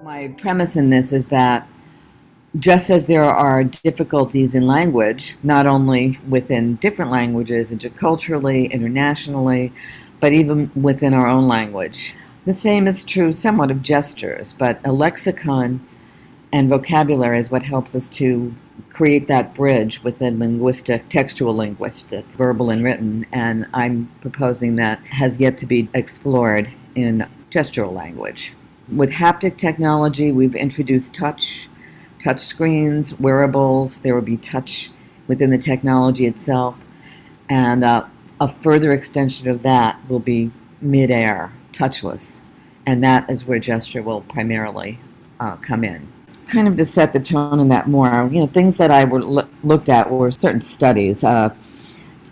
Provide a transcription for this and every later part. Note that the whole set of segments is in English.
My premise in this is that just as there are difficulties in language, not only within different languages, interculturally, internationally, but even within our own language, the same is true somewhat of gestures, but a lexicon and vocabulary is what helps us to create that bridge within linguistic, textual linguistic, verbal and written, and I'm proposing that has yet to be explored in gestural language. With haptic technology, we've introduced touch screens, wearables. There will be touch within the technology itself, and a further extension of that will be mid-air, touchless, and that is where gesture will primarily come in. Kind of to set the tone in that more, things that I looked at were certain studies.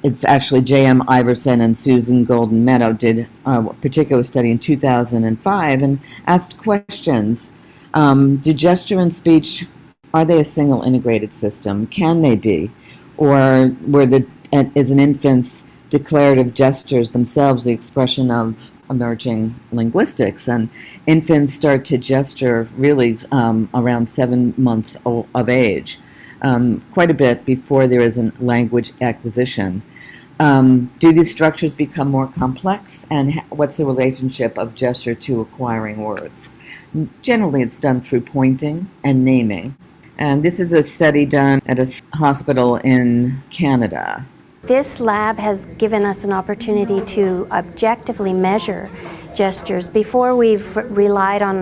It's actually J.M. Iverson and Susan Golden Meadow did a particular study in 2005 and asked questions. Do gesture and speech, are they a single integrated system? Can they be? Or is an infant's declarative gestures themselves the expression of emerging linguistics? And infants start to gesture really around 7 months of age, quite a bit before there is a language acquisition. Do these structures become more complex, and what's the relationship of gesture to acquiring words? Generally, it's done through pointing and naming. And this is a study done at a hospital in Canada. This lab has given us an opportunity to objectively measure gestures. Before, we've relied on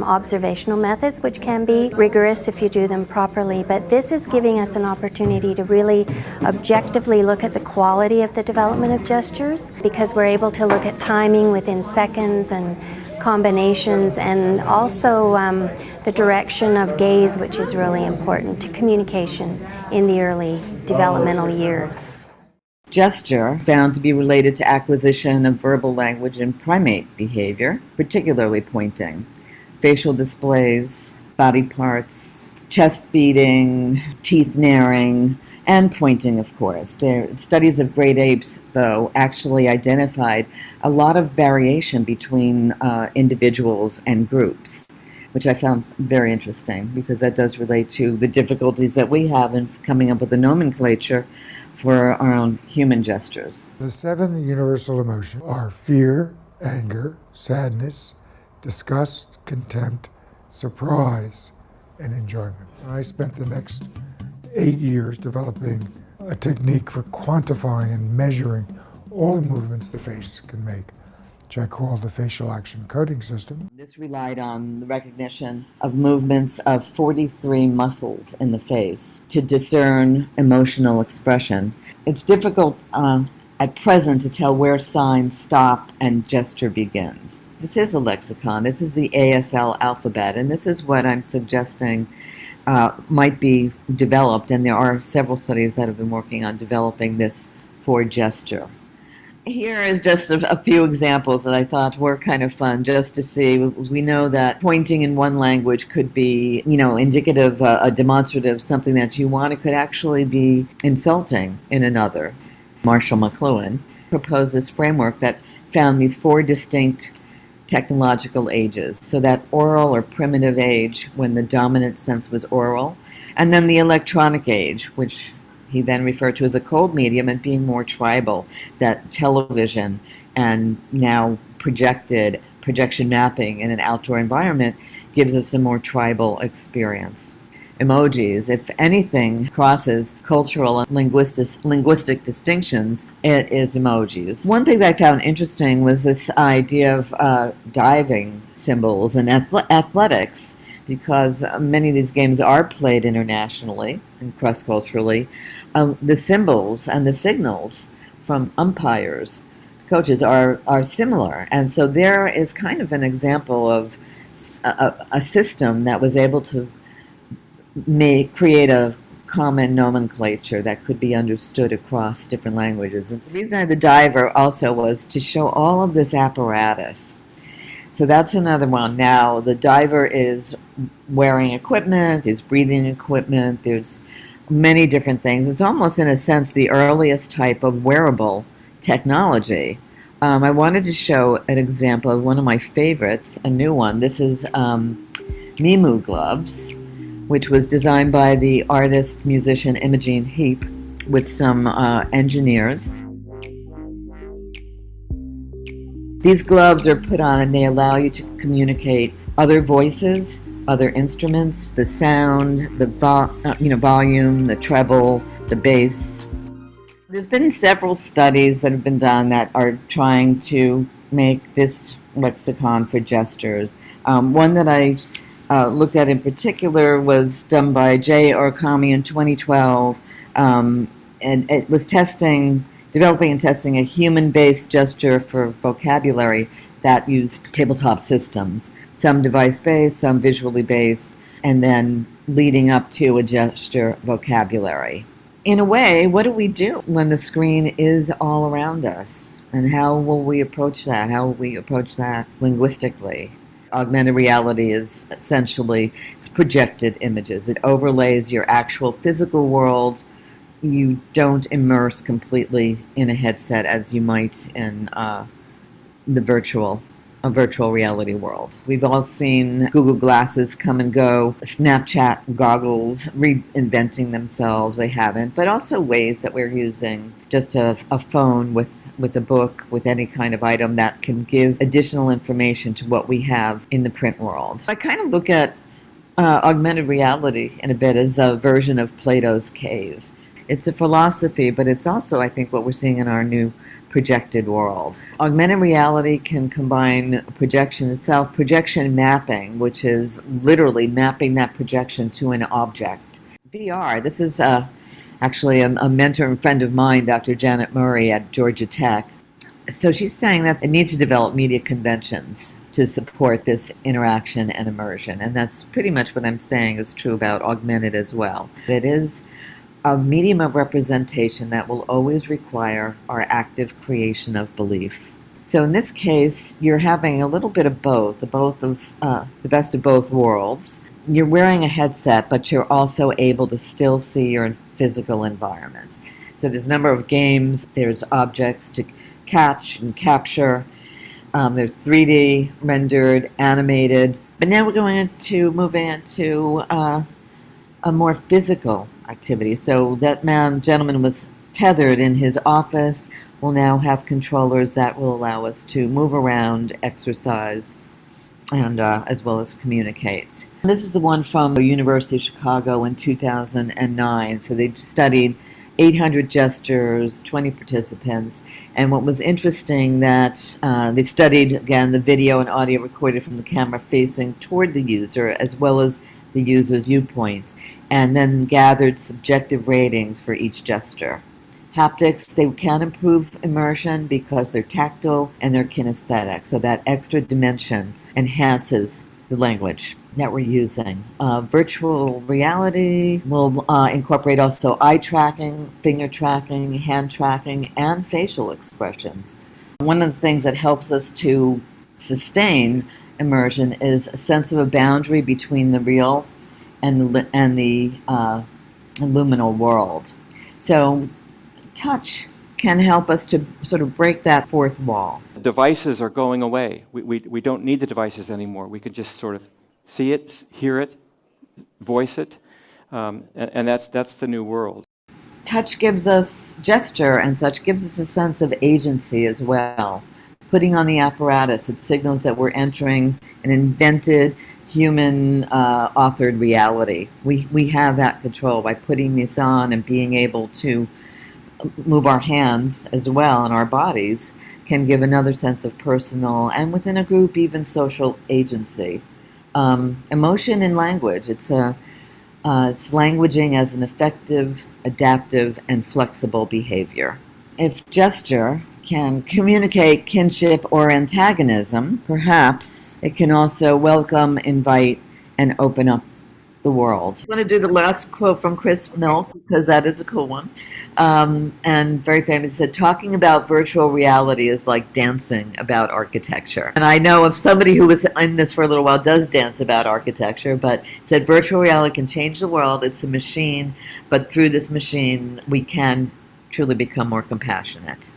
observational methods, which can be rigorous if you do them properly, but this is giving us an opportunity to really objectively look at the quality of the development of gestures, because we're able to look at timing within seconds and combinations, and also the direction of gaze, which is really important to communication in the early developmental years. Gesture found to be related to acquisition of verbal language in primate behavior, particularly pointing, facial displays, body parts, chest beating, teeth narrowing, and pointing, of course. Studies of great apes, though, actually identified a lot of variation between individuals and groups, which I found very interesting, because that does relate to the difficulties that we have in coming up with a nomenclature for our own human gestures. The 7 universal emotions are fear, anger, sadness, disgust, contempt, surprise, and enjoyment. And I spent the next 8 years developing a technique for quantifying and measuring all the movements the face can make, which I call the facial action coding system. This relied on the recognition of movements of 43 muscles in the face to discern emotional expression. It's difficult at present to tell where signs stop and gesture begins. This is a lexicon. This is the ASL alphabet, and this is what I'm suggesting might be developed, and there are several studies that have been working on developing this for gesture. Here is just a few examples that I thought were kind of fun just to see. We know that pointing in one language could be, indicative, a demonstrative, something that you want. It could actually be insulting in another. Marshall McLuhan proposed this framework that found these 4 distinct technological ages. So that oral or primitive age, when the dominant sense was oral, and then the electronic age, which he then referred to as a cold medium, and being more tribal, that television and now projection mapping in an outdoor environment gives us a more tribal experience. Emojis, if anything crosses cultural and linguistic distinctions, it is emojis. One thing that I found interesting was this idea of diving symbols and athletics, because many of these games are played internationally and cross-culturally. The symbols and the signals from umpires, coaches, are similar. And so there is kind of an example of a system that was able to create a common nomenclature that could be understood across different languages. And the reason I had the diver also was to show all of this apparatus. So that's another one. Now, the diver is wearing equipment, there's breathing equipment, there's many different things. It's almost, in a sense, the earliest type of wearable technology. I wanted to show an example of one of my favorites, a new one. This is Meemu Gloves, which was designed by the artist-musician Imogen Heap with some engineers. These gloves are put on and they allow you to communicate other voices, other instruments, the sound, the volume, the treble, the bass. There's been several studies that have been done that are trying to make this lexicon for gestures. One that I looked at in particular was done by Jay Orkami in 2012, and it was developing and testing a human-based gesture for vocabulary that used tabletop systems, some device-based, some visually based, and then leading up to a gesture vocabulary. In a way, what do we do when the screen is all around us? And how will we approach that? How will we approach that linguistically? Augmented reality is essentially it's projected images. It overlays your actual physical world. You don't immerse completely in a headset as you might in a virtual reality world. We've all seen Google Glasses come and go, Snapchat goggles reinventing themselves. They haven't, but also ways that we're using just a phone with a book, with any kind of item that can give additional information to what we have in the print world. I kind of look at augmented reality in a bit as a version of Plato's cave. It's a philosophy, but it's also, I think, what we're seeing in our new projected world. Augmented reality can combine projection itself, projection mapping, which is literally mapping that projection to an object. VR, this is actually a mentor and friend of mine, Dr. Janet Murray at Georgia Tech. So she's saying that it needs to develop media conventions to support this interaction and immersion. And that's pretty much what I'm saying is true about augmented as well. It is a medium of representation that will always require our active creation of belief. So in this case, you're having a little bit of both, the best of both worlds. You're wearing a headset, but you're also able to still see your physical environment. So there's a number of games, there's objects to catch and capture, there's 3D, rendered, animated, but now we're going to moving into a more physical activity. So that gentleman was tethered in his office, will now have controllers that will allow us to move around, exercise, and as well as communicate. This is the one from the University of Chicago in 2009. So they studied 800 gestures, 20 participants, and what was interesting that they studied, again, the video and audio recorded from the camera facing toward the user as well as the user's viewpoint, and then gathered subjective ratings for each gesture. Haptics, they can improve immersion because they're tactile and they're kinesthetic, so that extra dimension enhances the language that we're using. Virtual reality will incorporate also eye tracking, finger tracking, hand tracking, and facial expressions. One of the things that helps us to sustain immersion is a sense of a boundary between the real and the liminal world. So touch can help us to sort of break that fourth wall. Devices are going away. We don't need the devices anymore. We can just sort of see it, hear it, voice it, and that's the new world. Touch gives us gesture and such gives us a sense of agency as well. Putting on the apparatus, it signals that we're entering an invented, human authored reality. We have that control by putting this on and being able to move our hands as well, and our bodies can give another sense of personal and within a group even social agency. Emotion in language, it's languaging as an effective, adaptive, and flexible behavior. If gesture can communicate kinship or antagonism, perhaps it can also welcome, invite, and open up the world. I want to do the last quote from Chris Milk because that is a cool one. And very famous. He said, talking about virtual reality is like dancing about architecture. And I know of somebody who was in this for a little while does dance about architecture, but said virtual reality can change the world. It's a machine, but through this machine we can truly become more compassionate.